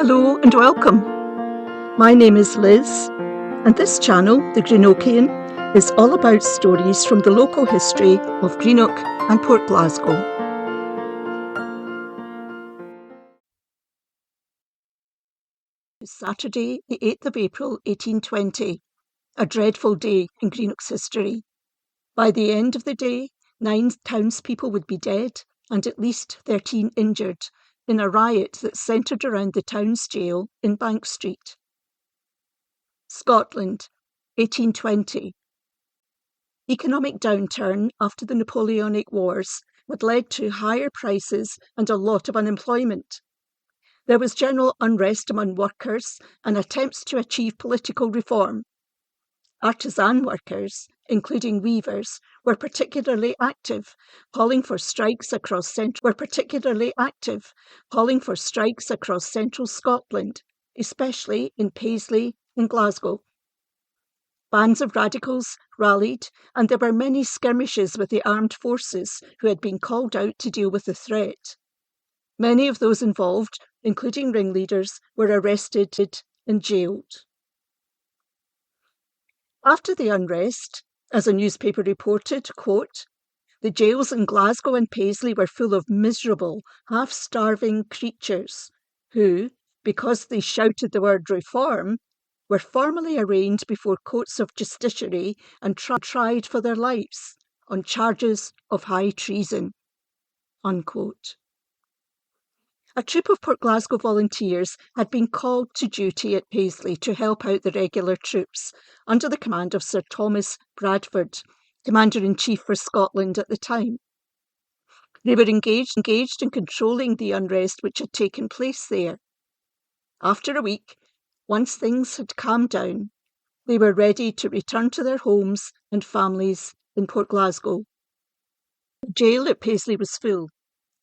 Hello and welcome. My name is Liz, and this channel, the Greenockian, is all about stories from the local history of Greenock and Port Glasgow. It's Saturday, the 8th of April 1820, a dreadful day in Greenock's history. By the end of the day, 9 townspeople would be dead and at least 13 injured in a riot that centred around the town's jail in Bank Street. Scotland, 1820. Economic downturn after the Napoleonic Wars had led to higher prices and a lot of unemployment. There was general unrest among workers and attempts to achieve political reform. Artisan workers, including weavers, were particularly active, calling for strikes across central Scotland, especially in Paisley and Glasgow. Bands of radicals rallied, and there were many skirmishes with the armed forces who had been called out to deal with the threat. Many of those involved, including ringleaders, were arrested and jailed. After the unrest, as a newspaper reported, quote, "The jails in Glasgow and Paisley were full of miserable, half-starving creatures who, because they shouted the word reform, were formally arraigned before courts of justiciary and tried for their lives on charges of high treason." Unquote. A troop of Port Glasgow volunteers had been called to duty at Paisley to help out the regular troops, under the command of Sir Thomas Bradford, Commander-in-Chief for Scotland at the time. They were engaged in controlling the unrest which had taken place there. After a week, once things had calmed down, they were ready to return to their homes and families in Port Glasgow. The jail at Paisley was full,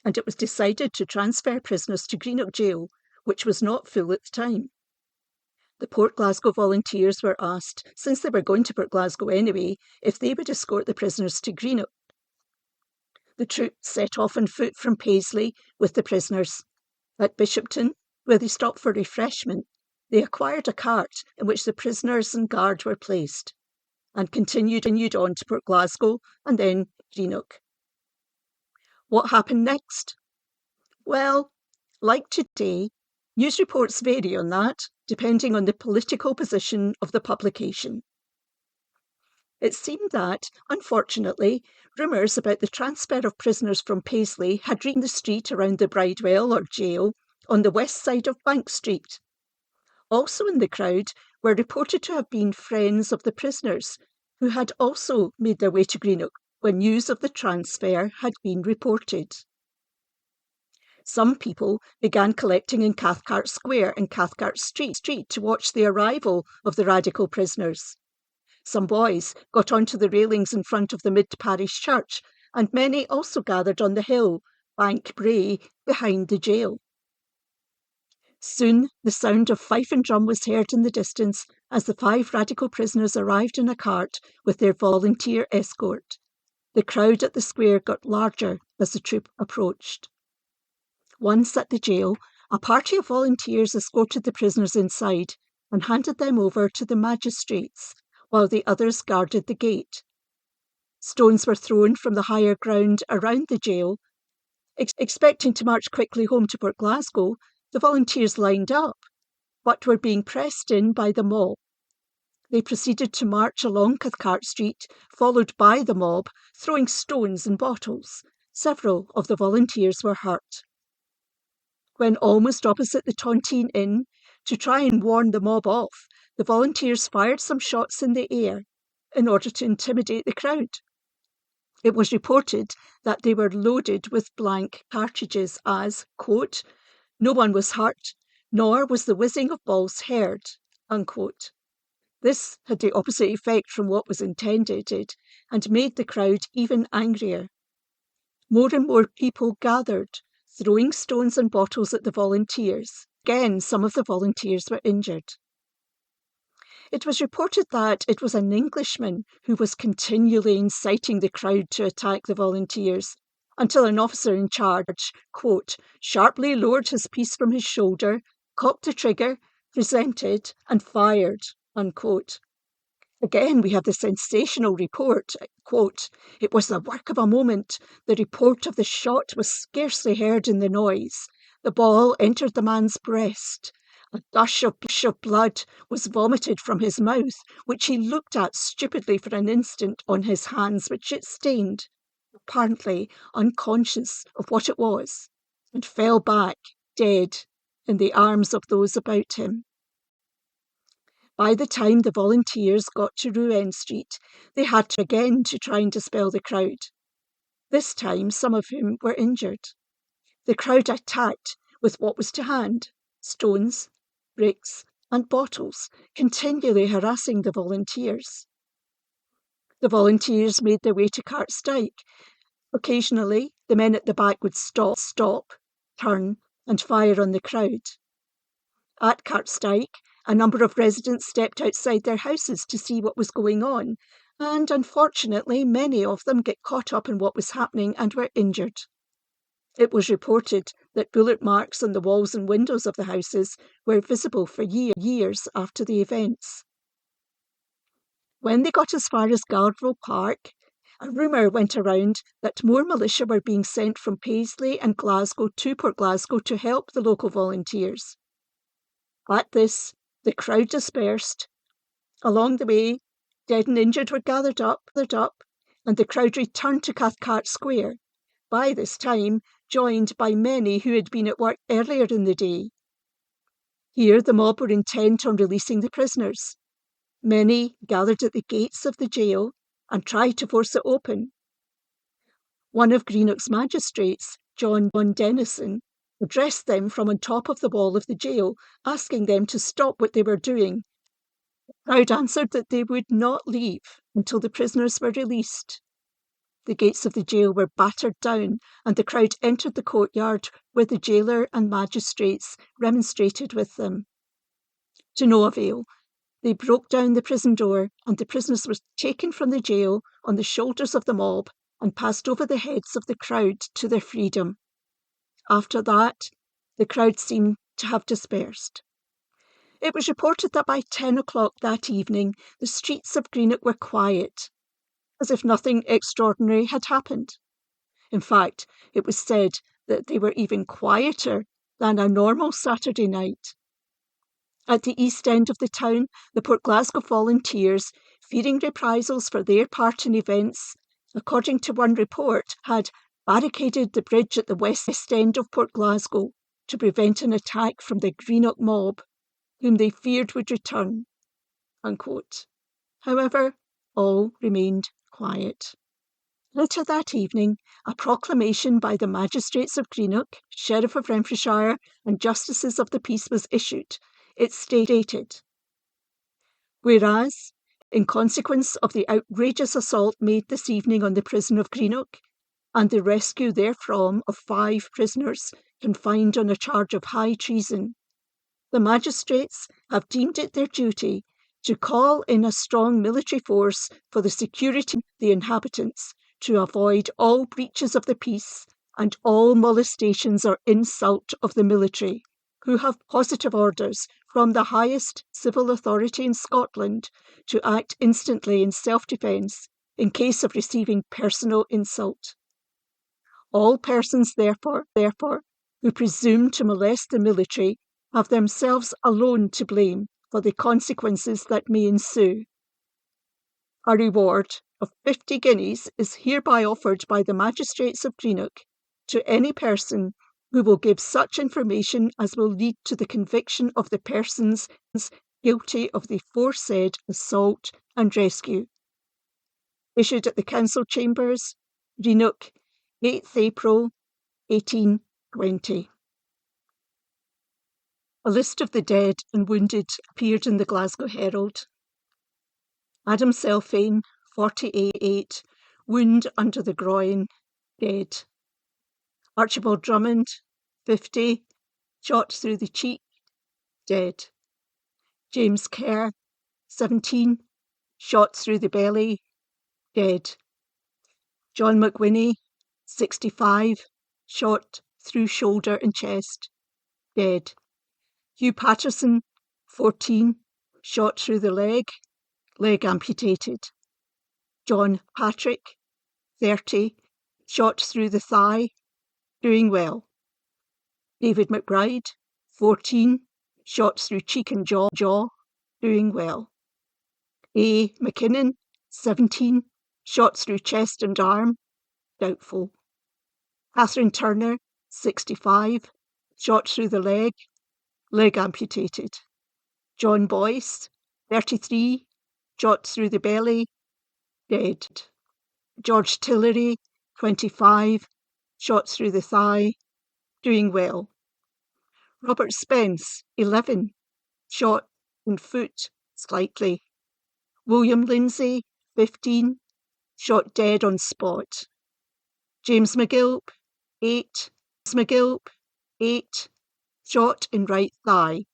and it was decided to transfer prisoners to Greenock Jail, which was not full at the time. The Port Glasgow volunteers were asked, since they were going to Port Glasgow anyway, if they would escort the prisoners to Greenock. The troop set off on foot from Paisley with the prisoners. At Bishopton, where they stopped for refreshment, they acquired a cart in which the prisoners and guard were placed, and continued on to Port Glasgow and then Greenock. What happened next? Well, like today, news reports vary on that, depending on the political position of the publication. It seemed that, unfortunately, rumours about the transfer of prisoners from Paisley had reached the street around the Bridewell or jail on the west side of Bank Street. Also in the crowd were reported to have been friends of the prisoners, who had also made their way to Greenock when news of the transfer had been reported. Some people began collecting in Cathcart Square and Cathcart Street to watch the arrival of the radical prisoners. Some boys got onto the railings in front of the mid-parish church, and many also gathered on the hill, Bank Brae, behind the jail. Soon the sound of fife and drum was heard in the distance as the 5 radical prisoners arrived in a cart with their volunteer escort. The crowd at the square got larger as the troop approached. Once at the jail, a party of volunteers escorted the prisoners inside and handed them over to the magistrates, while the others guarded the gate. Stones were thrown from the higher ground around the jail. Expecting to march quickly home to Port Glasgow, the volunteers lined up, but were being pressed in by the mob. They proceeded to march along Cathcart Street, followed by the mob, throwing stones and bottles. Several of the volunteers were hurt. When almost opposite the Tontine Inn, to try and warn the mob off, the volunteers fired some shots in the air in order to intimidate the crowd. It was reported that they were loaded with blank cartridges as, quote, "No one was hurt, nor was the whizzing of balls heard," unquote. This had the opposite effect from what was intended and made the crowd even angrier. More and more people gathered, throwing stones and bottles at the volunteers. Again, some of the volunteers were injured. It was reported that it was an Englishman who was continually inciting the crowd to attack the volunteers, until an officer in charge, quote, "sharply lowered his piece from his shoulder cocked the trigger, presented, and fired, unquote. Again, we have the sensational report, quote, "It was the work of a moment. The report of the shot was scarcely heard in the noise. The ball entered the man's breast. A gush of blood was vomited from his mouth, which he looked at stupidly for an instant on his hands, which it stained, apparently unconscious of what it was, and fell back, dead, in the arms of those about him." By the time the volunteers got to Rouen Street, they had again to try and dispel the crowd. This time, some of whom were injured. The crowd attacked with what was to hand: stones, bricks, and bottles, continually harassing the volunteers. The volunteers made their way to Cartstike. Occasionally, the men at the back would stop, turn, and fire on the crowd. At Cartstike, a number of residents stepped outside their houses to see what was going on, and unfortunately many of them get caught up in what was happening and were injured. It was reported that bullet marks on the walls and windows of the houses were visible for years after the events. When they got as far as Gardeville Park, a rumour went around that more militia were being sent from Paisley and Glasgow to Port Glasgow to help the local volunteers. At this, the crowd dispersed. Along the way, dead and injured were gathered up, and the crowd returned to Cathcart Square, by this time joined by many who had been at work earlier in the day. Here the mob were intent on releasing the prisoners. Many gathered at the gates of the jail and tried to force it open. One of Greenock's magistrates, John Dennison, addressed them from on top of the wall of the jail, asking them to stop what they were doing. The crowd answered that they would not leave until the prisoners were released. The gates of the jail were battered down, and the crowd entered the courtyard where the jailer and magistrates remonstrated with them. To no avail. They broke down the prison door, and the prisoners were taken from the jail on the shoulders of the mob and passed over the heads of the crowd to their freedom. After that, the crowd seemed to have dispersed. It was reported that by 10 o'clock that evening, the streets of Greenock were quiet, as if nothing extraordinary had happened. In fact, it was said that they were even quieter than a normal Saturday night. At the east end of the town, the Port Glasgow volunteers, fearing reprisals for their part in events, according to one report, had barricaded the bridge at the west end of Port Glasgow to prevent an attack from the Greenock mob, whom they feared would return, unquote. However, all remained quiet. Later that evening, a proclamation by the magistrates of Greenock, Sheriff of Renfrewshire, and Justices of the Peace was issued. It stated, "Whereas, in consequence of the outrageous assault made this evening on the prison of Greenock, and the rescue therefrom of 5 prisoners confined on a charge of high treason, the magistrates have deemed it their duty to call in a strong military force for the security of the inhabitants, to avoid all breaches of the peace and all molestations or insult of the military, who have positive orders from the highest civil authority in Scotland to act instantly in self-defence in case of receiving personal insult. All persons, therefore, who presume to molest the military have themselves alone to blame for the consequences that may ensue. A reward of 50 guineas is hereby offered by the magistrates of Greenock to any person who will give such information as will lead to the conviction of the persons guilty of the aforesaid assault and rescue. Issued at the Council Chambers, Greenock, 8th April 1820. A list of the dead and wounded appeared in the Glasgow Herald. Adam Selfane, 48, wound under the groin, dead. Archibald Drummond, 50, shot through the cheek, dead. James Kerr, 17, shot through the belly, dead. John McWhinney, 65, shot through shoulder and chest, dead. Hugh Patterson, 14, shot through the leg amputated. John Patrick, 30, shot through the thigh, doing well. David McBride, 14, shot through cheek and jaw, doing well. A. McKinnon, 17, shot through chest and arm, doubtful. Catherine Turner, 65, shot through the leg amputated. John Boyce, 33, shot through the belly, dead. George Tillery, 25, shot through the thigh, doing well. Robert Spence, 11, shot in foot, slightly. William Lindsay, 15, shot dead on spot. James McGilp, 8, shot in right thigh.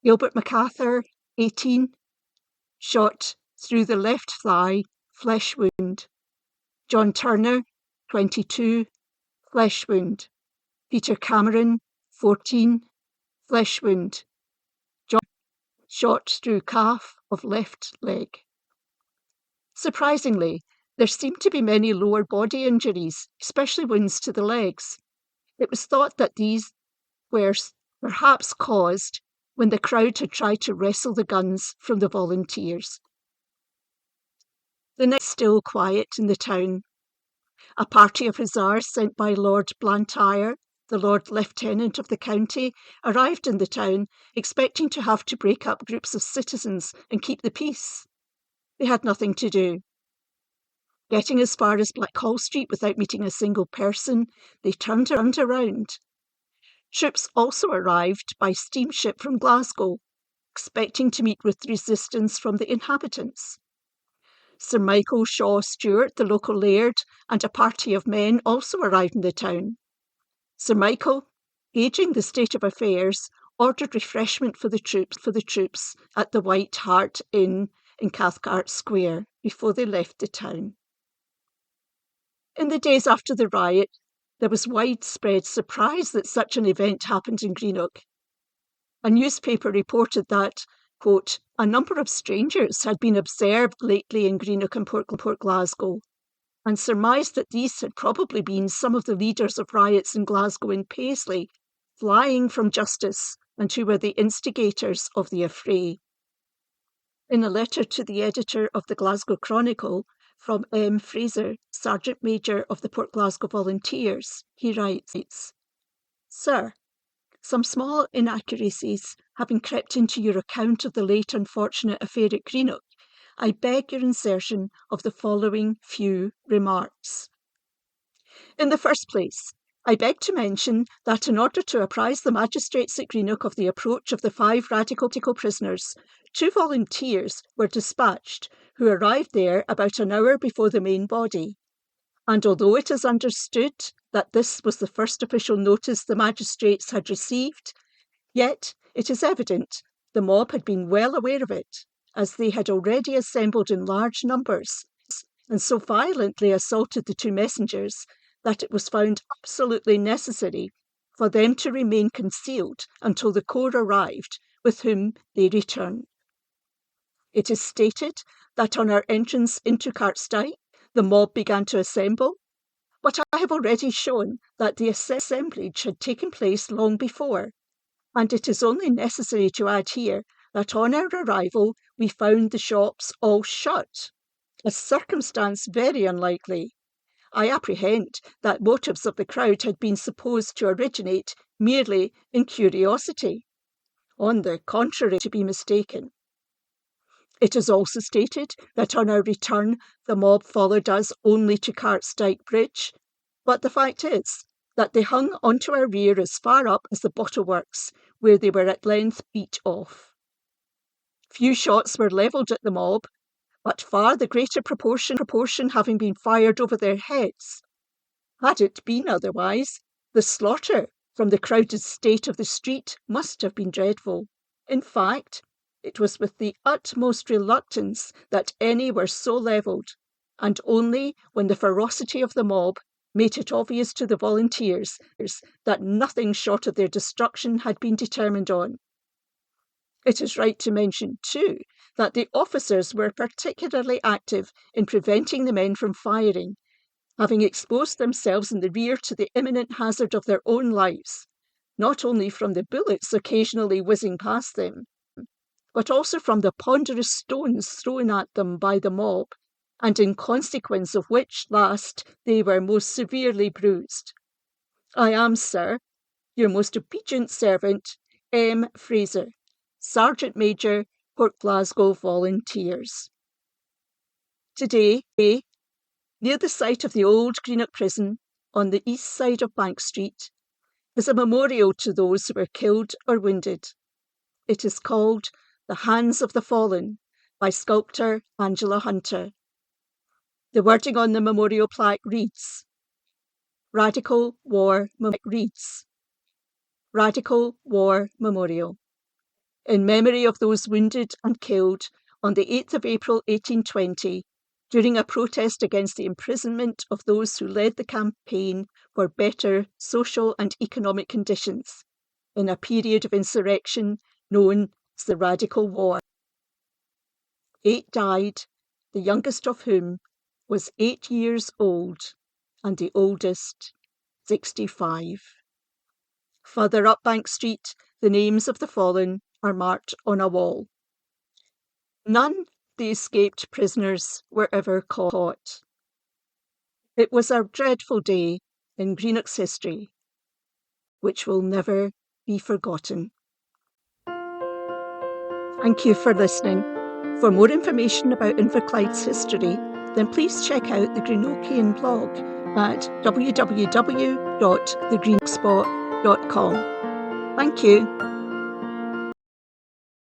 Gilbert MacArthur, 18, shot through the left thigh, flesh wound. John Turner, 22, flesh wound. Peter Cameron, 14, flesh wound. John, shot through calf of left leg. Surprisingly, there seemed to be many lower body injuries, especially wounds to the legs. It was thought that these were perhaps caused when the crowd had tried to wrestle the guns from the volunteers. The next still quiet in the town. A party of hussars sent by Lord Blantyre, the Lord Lieutenant of the county, arrived in the town, expecting to have to break up groups of citizens and keep the peace. They had nothing to do. Getting as far as Blackhall Street without meeting a single person, they turned around. Troops also arrived by steamship from Glasgow, expecting to meet with resistance from the inhabitants. Sir Michael Shaw Stewart, the local laird, and a party of men also arrived in the town. Sir Michael, gauging the state of affairs, ordered refreshment for the troops at the White Hart Inn in Cathcart Square before they left the town. In the days after the riot, there was widespread surprise that such an event happened in Greenock. A newspaper reported that, quote, a number of strangers had been observed lately in Greenock and Port Glasgow, and surmised that these had probably been some of the leaders of riots in Glasgow and Paisley, flying from justice, and who were the instigators of the affray. In a letter to the editor of the Glasgow Chronicle, from M. Fraser, Sergeant Major of the Port Glasgow Volunteers, he writes, Sir, some small inaccuracies having crept into your account of the late unfortunate affair at Greenock, I beg your insertion of the following few remarks. In the first place, I beg to mention that in order to apprise the magistrates at Greenock of the approach of the 5 radical prisoners, 2 volunteers were dispatched who arrived there about an hour before the main body. And although it is understood that this was the first official notice the magistrates had received, yet it is evident the mob had been well aware of it, as they had already assembled in large numbers, and so violently assaulted the 2 messengers that it was found absolutely necessary for them to remain concealed until the corps arrived, with whom they returned. It is stated that on our entrance into Cartstike, the mob began to assemble, but I have already shown that the assemblage had taken place long before, and it is only necessary to add here that on our arrival we found the shops all shut, a circumstance very unlikely. I apprehend that motives of the crowd had been supposed to originate merely in curiosity. On the contrary, to be mistaken. It is also stated that on our return the mob followed us only to Cartstike Bridge, but the fact is that they hung onto our rear as far up as the Bottle Works, where they were at length beat off. Few shots were levelled at the mob, but far the greater proportion having been fired over their heads. Had it been otherwise, the slaughter from the crowded state of the street must have been dreadful. In fact, it was with the utmost reluctance that any were so levelled, and only when the ferocity of the mob made it obvious to the volunteers that nothing short of their destruction had been determined on. It is right to mention, too, that the officers were particularly active in preventing the men from firing, having exposed themselves in the rear to the imminent hazard of their own lives, not only from the bullets occasionally whizzing past them, but also from the ponderous stones thrown at them by the mob, and in consequence of which last they were most severely bruised. I am, sir, your most obedient servant, M. Fraser, Sergeant Major, Port Glasgow Volunteers. Today, near the site of the old Greenock prison, on the east side of Bank Street, is a memorial to those who were killed or wounded. It is called The Hands of the Fallen by sculptor Angela Hunter. The wording on the memorial plaque reads, Radical War Memorial, in memory of those wounded and killed on the 8th of April 1820, during a protest against the imprisonment of those who led the campaign for better social and economic conditions in a period of insurrection known as the Radical War. 8 died, the youngest of whom was 8 years old, and the oldest 65. Further up Bank Street, the names of the fallen are marked on a wall. None of the escaped prisoners were ever caught. It was a dreadful day in Greenock's history, which will never be forgotten. Thank you for listening. For more information about Inverclyde's history, then please check out the Greenockian Blog at www.thegreenockspot.com. Thank you.